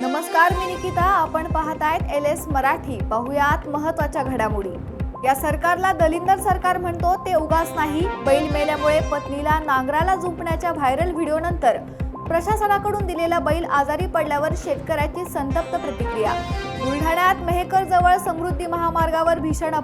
नमस्कार, मी निकिता. आपण पाहतायत LS मराठी. पाहुयात महत्त्वाच्या घडामोडी. या सरकारला दलिंदर सरकार म्हणतो ते उगाच नाही. बैल मेल्यामुळे पत्नीला नांगराला जुंपण्याच्या व्हायरल व्हिडिओनंतर प्रशासनाकडून दिलेला बैल आजारी पडल्यावर शेतकऱ्याची संतप्त प्रतिक्रिया. बुलढाण्यात मेहकर जवळ समृद्धी महामार्गावर भीषण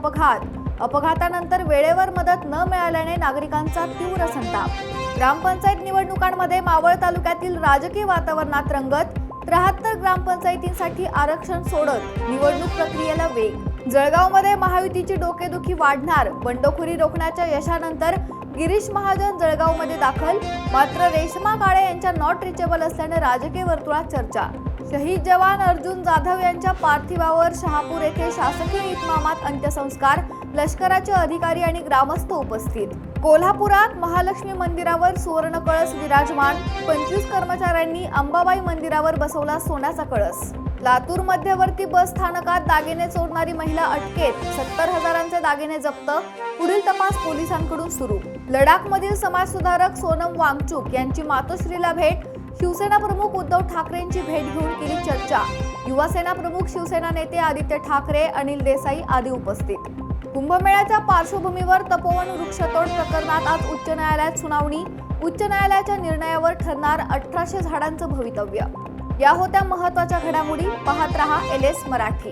अपघातानंतर वेळेवर मदत न मिळाल्याने नागरिकांचा तीव्र संताप. ग्रामपंचायत निवडणुकांमध्ये मावळ तालुक्यातील राजकीय वातावरणात रंगत. 73 ग्रामपंचायतींसाठी आरक्षण सोडत निवडणूक प्रक्रियेला वेग. जळगावमध्ये महायुतीची डोकेदुखी वाढणार. बंडखोरी रोखण्याच्या यशानंतर गिरीश महाजन जळगावमध्ये दाखल. मात्र रेश्मा काळे यांच्या नॉट रिचेबल असल्याने राजकीय वर्तुळात चर्चा. शहीद जवान अर्जुन जाधव यांच्या पार्थिवावर शहापूर येथे शासकीय इतमामात अंत्यसंस्कार. लष्कराचे अधिकारी आणि ग्रामस्थ उपस्थित. कोल्हापुरात महालक्ष्मी मंदिरावर सुवर्ण कळस विराजमान. 25 कर्मचाऱ्यांनी अंबाबाई मंदिरावर बसवला सोन्याचा कळस. लातूर मध्यवर्ती बस स्थानकात दागिने चोरणारी महिला अटकेत. 70,000चे दागिने जप्त. पुढील तपास पोलिसांकडून सुरू. लडाखमधील समाजसुधारक सोनम वांगचुक यांची मातोश्रीला भेट. शिवसेना प्रमुख उद्धव ठाकरेंची भेट घेऊन केली चर्चा. युवासेना प्रमुख शिवसेना नेते आदित्य ठाकरे, अनिल देसाई आदी उपस्थित. कुंभमेळ्याच्या पार्श्वभूमीवर तपोवन वृक्षतोड प्रकरणात आज उच्च न्यायालयात सुनावणी. उच्च न्यायालयाच्या निर्णयावर ठरणार 1800 झाडांचं भवितव्य. या होत्या महत्त्वाच्या घडामोडी. पाहत रहा LS मराठी.